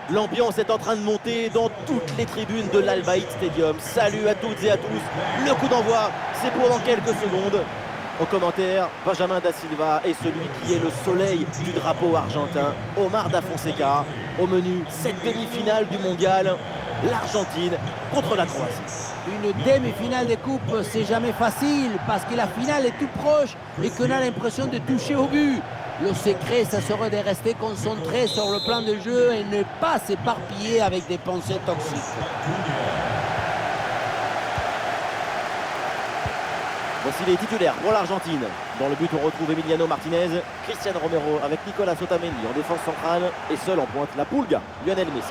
L'ambiance est en train de monter dans toutes les tribunes de l'Al Bayt Stadium. Salut à toutes et à tous. Le coup d'envoi, c'est pour dans quelques secondes. Au commentaire, Benjamin da Silva et celui qui est le soleil du drapeau argentin, Omar da Fonseca. Au menu, cette demi-finale du mondial, l'Argentine contre la Croatie. Une demi-finale de coupe, c'est jamais facile parce que la finale est tout proche et qu'on a l'impression de toucher au but. Le secret, ça serait de rester concentré sur le plan de jeu et ne pas s'éparpiller avec des pensées toxiques. Voici les titulaires pour l'Argentine. Dans le but, on retrouve Emiliano Martinez, Cristiano Romero avec Nicolas Otamendi en défense centrale et seul en pointe la Pulga, Lionel Messi.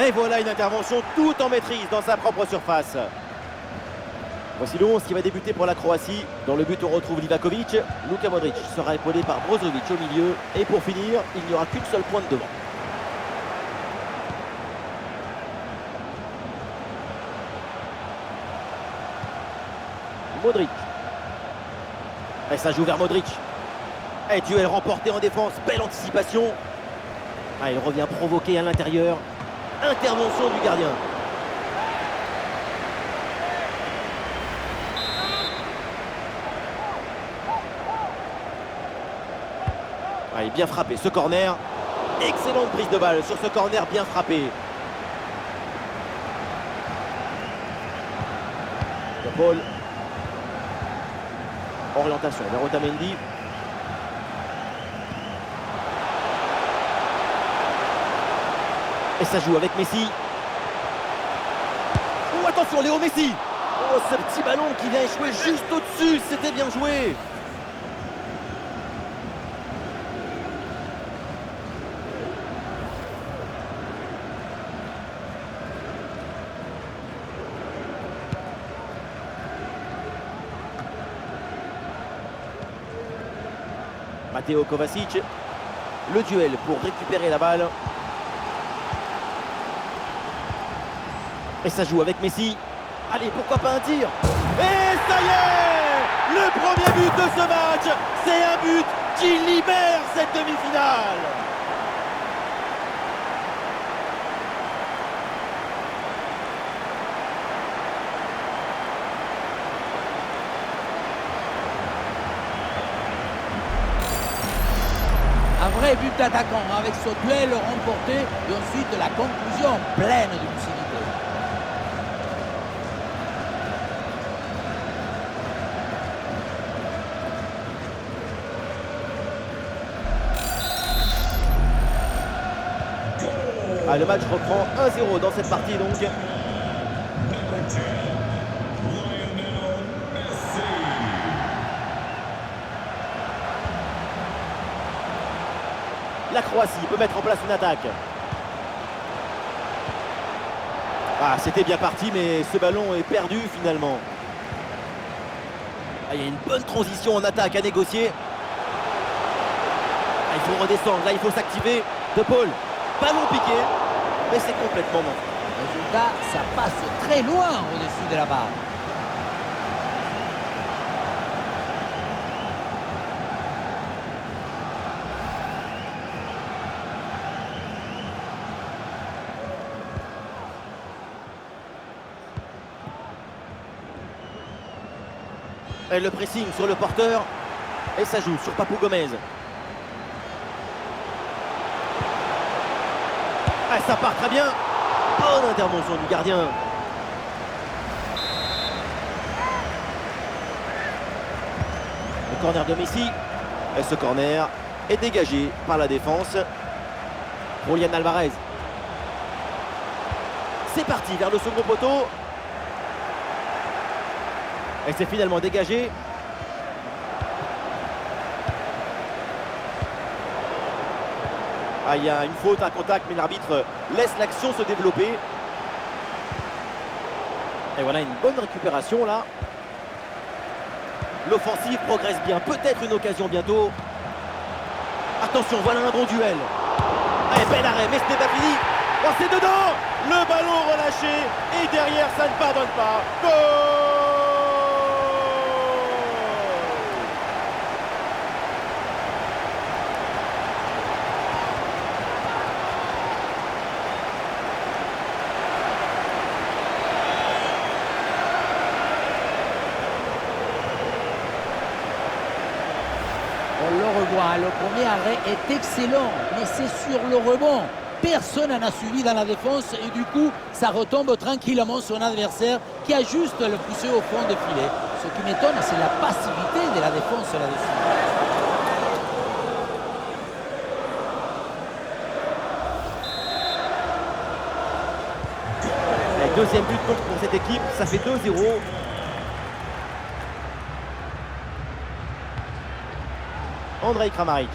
Et voilà une intervention tout en maîtrise dans sa propre surface. Voici le 11 qui va débuter pour la Croatie. Dans le but, on retrouve Livakovic. Luka Modric sera épaulé par Brozovic au milieu. Et pour finir, il n'y aura qu'une seule pointe devant. Modric. Et ça joue vers Modric. Et duel remporté en défense. Belle anticipation. Ah, il revient provoquer à l'intérieur. Intervention du gardien. Ah, il est bien frappé ce corner. Excellente prise de balle sur ce corner bien frappé. De Paul. Orientation vers Otamendi. Et ça joue avec Messi. Oh, attention, Léo Messi. Oh, ce petit ballon qui vient échouer juste au-dessus. C'était bien joué. Matteo Kovacic. Le duel pour récupérer la balle. Et ça joue avec Messi. Allez, pourquoi pas un tir? Et ça y est! Le premier but de ce match, c'est un but qui libère cette demi-finale. Un vrai but d'attaquant avec ce duel remporté et ensuite la conclusion pleine de lucidité. Ah, le match reprend 1-0 dans cette partie donc. La Croatie peut mettre en place une attaque. Ah, c'était bien parti, mais ce ballon est perdu finalement. Ah, il y a une bonne transition en attaque à négocier. Ah, il faut redescendre, là il faut s'activer. De Paul, ballon piqué, mais c'est complètement mort. Résultat, ça passe très loin au-dessus de la barre. Et le pressing sur le porteur. Et ça joue sur Papou Gomez. Ah, ça part très bien. Bonne intervention du gardien. Le corner de Messi. Et ce corner est dégagé par la défense. Julián Alvarez. C'est parti vers le second poteau. Et c'est finalement dégagé. Ah, il y a une faute, un contact, mais l'arbitre laisse l'action se développer. Et voilà une bonne récupération là. L'offensive progresse bien, peut-être une occasion bientôt. Attention, voilà un bon duel. Allez, bel arrêt, mais ce n'est pas fini. Oh, c'est dedans. Le ballon relâché. Et derrière, ça ne pardonne pas. Goal! On le revoit, le premier arrêt est excellent, mais c'est sur le rebond. Personne n'en a suivi dans la défense et du coup, ça retombe tranquillement sur un adversaire qui a juste le poussé au fond des filets. Ce qui m'étonne, c'est la passivité de la défense là-dessus. Deuxième but donc pour cette équipe, ça fait 2-0. Andrej Kramaric.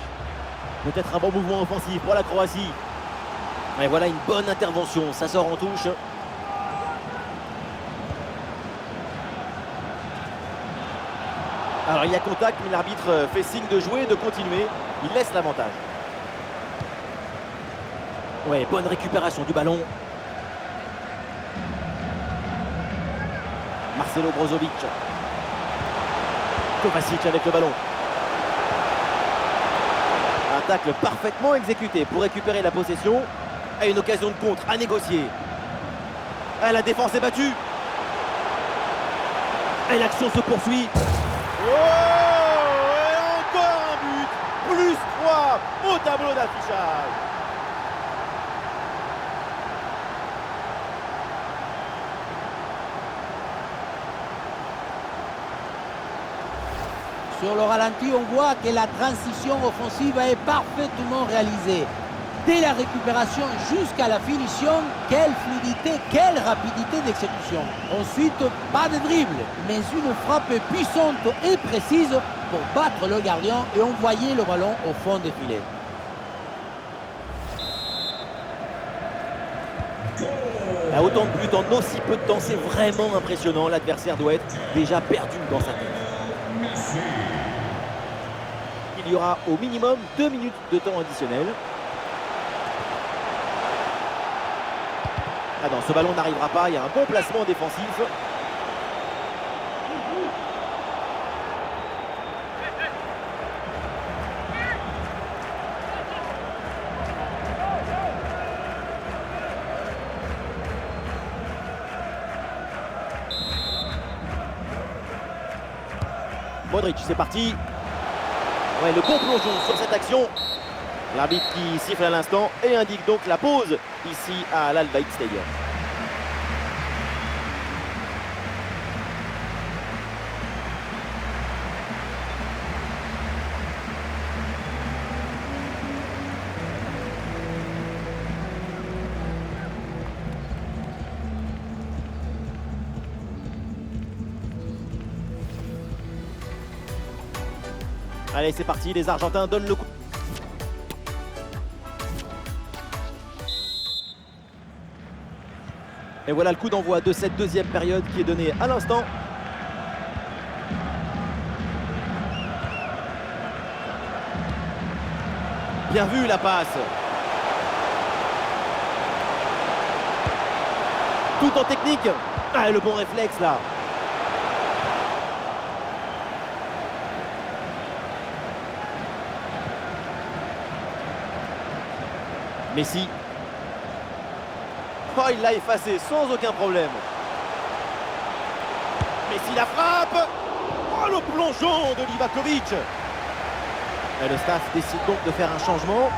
Peut-être un bon mouvement offensif pour la Croatie. Et voilà une bonne intervention, ça sort en touche. Alors il y a contact, mais l'arbitre fait signe de jouer, de continuer. Il laisse l'avantage. Ouais, bonne récupération du ballon. Marcelo Brozovic. Kovacic avec le ballon. Un tacle parfaitement exécuté pour récupérer la possession. Et une occasion de contre à négocier. Et la défense est battue. Et l'action se poursuit. Oh, et encore un but. Plus 3 au tableau d'affichage. Sur le ralenti, on voit que la transition offensive est parfaitement réalisée. Dès la récupération jusqu'à la finition, quelle fluidité, quelle rapidité d'exécution. Ensuite, pas de dribble, mais une frappe puissante et précise pour battre le gardien et envoyer le ballon au fond des filets. Autant de buts en aussi peu de temps, c'est vraiment impressionnant. L'adversaire doit être déjà perdu dans sa tête. Il y aura au minimum 2 minutes de temps additionnel. Ah non, ce ballon n'arrivera pas, il y a un bon placement défensif. Modric, c'est parti. Ouais, le bon plongeon sur cette action. L'arbitre qui siffle à l'instant et indique donc la pause ici à l'Al Bayt Stadium. Allez, c'est parti, les Argentins donnent le coup. Et voilà le coup d'envoi de cette deuxième période qui est donné à l'instant. Bien vu la passe. Tout en technique. Ah, le bon réflexe là. Messi. Oh, il l'a effacé sans aucun problème. Messi la frappe. Oh, le plongeon de Livakovic. Et le staff décide donc de faire un changement.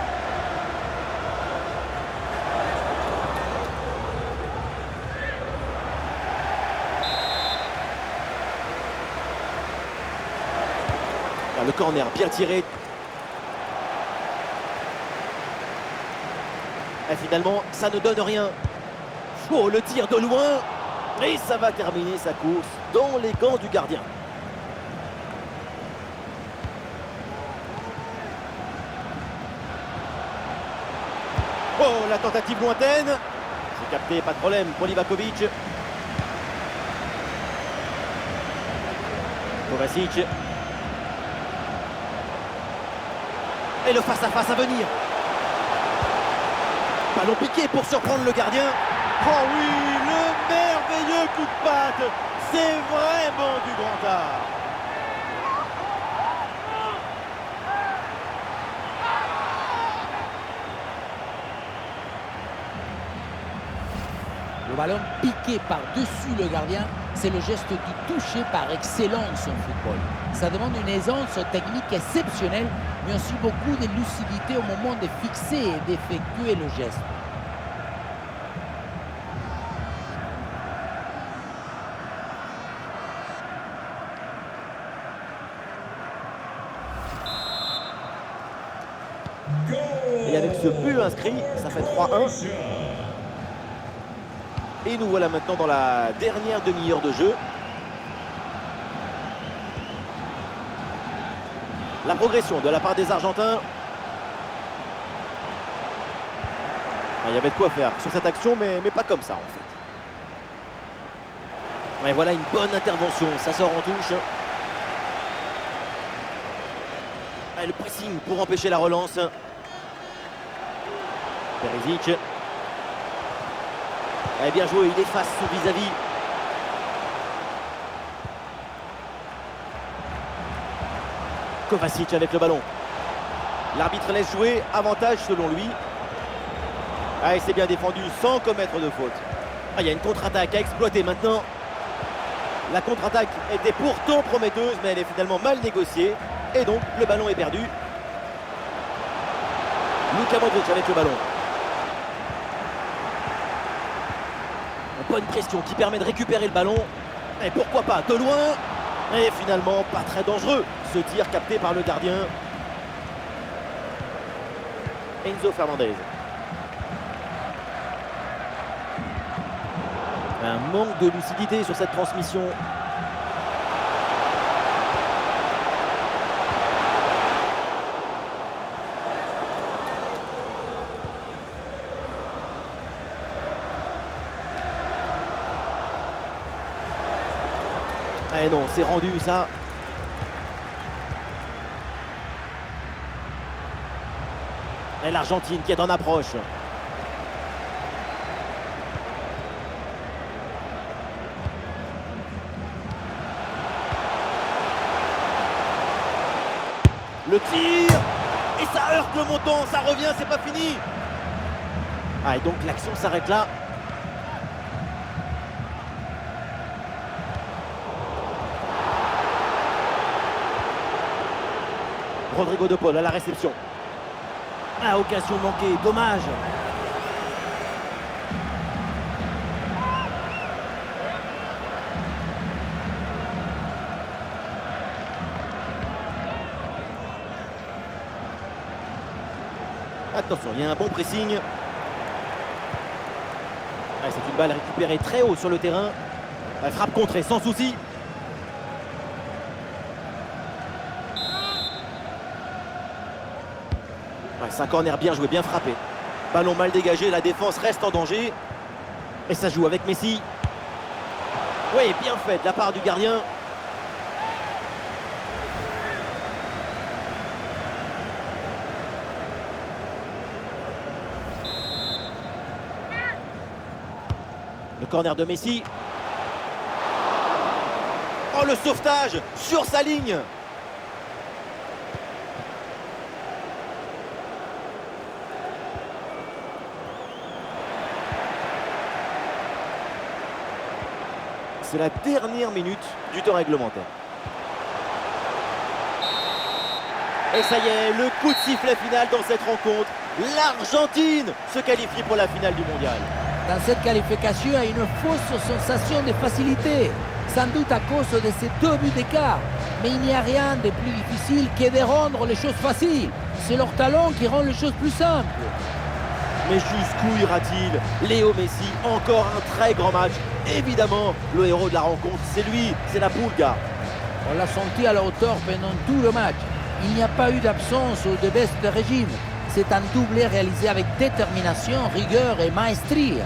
Là, le corner bien tiré. Et finalement, ça ne donne rien. Oh, le tir de loin. Et ça va terminer sa course dans les gants du gardien. Oh, la tentative lointaine. C'est capté, pas de problème pour Livakovic. Kovacic. Et le face-à-face à venir. Ballon piqué pour surprendre le gardien. Oh oui, le merveilleux coup de patte. C'est vraiment du grand art. Le ballon piqué par-dessus le gardien, c'est le geste du toucher par excellence en football. Ça demande une aisance technique exceptionnelle, mais aussi beaucoup de lucidité au moment de fixer et d'effectuer le geste. Et avec ce but inscrit, ça fait 3-1. Et nous voilà maintenant dans la dernière demi-heure de jeu. La progression de la part des Argentins. Il y avait de quoi faire sur cette action, mais pas comme ça en fait. Et voilà une bonne intervention, ça sort en touche. Et le pressing pour empêcher la relance. Perisic. Et bien joué, il efface son vis-à-vis. Kovacic avec le ballon. L'arbitre laisse jouer, avantage selon lui. Ah, et c'est bien défendu sans commettre de faute. Ah, il y a une contre-attaque à exploiter maintenant. La contre-attaque était pourtant prometteuse, mais elle est finalement mal négociée. Et donc, le ballon est perdu. Luka Modric avec le ballon. Bonne pression qui permet de récupérer le ballon. Et pourquoi pas de loin. Et finalement, pas très dangereux. Ce tir capté par le gardien. Enzo Fernandez. Un manque de lucidité sur cette transmission. Eh non, c'est rendu ça. Et l'Argentine qui est en approche. Le tir. Et ça heurte le montant, ça revient, c'est pas fini. Ah, et donc l'action s'arrête là. Rodrigo de Paul à la réception. Ah, occasion manquée, dommage. Attention, il y a un bon pressing. Ah, c'est une balle récupérée très haut sur le terrain. Elle frappe contrée sans souci. C'est un corner bien joué, bien frappé. Ballon mal dégagé, la défense reste en danger. Et ça joue avec Messi. Oui, bien fait de la part du gardien. Le corner de Messi. Oh, le sauvetage sur sa ligne. C'est la dernière minute du temps réglementaire. Et ça y est, le coup de sifflet final dans cette rencontre. L'Argentine se qualifie pour la finale du mondial. Dans cette qualification, il y a une fausse sensation de facilité, sans doute à cause de ces 2 buts d'écart. Mais il n'y a rien de plus difficile que de rendre les choses faciles. C'est leur talent qui rend les choses plus simples. Mais jusqu'où ira-t-il? Léo Messi, encore un très grand match. Évidemment, le héros de la rencontre, c'est lui, c'est la Pulga. On l'a senti à la hauteur pendant tout le match. Il n'y a pas eu d'absence ou de baisse de régime. C'est un doublé réalisé avec détermination, rigueur et maestria.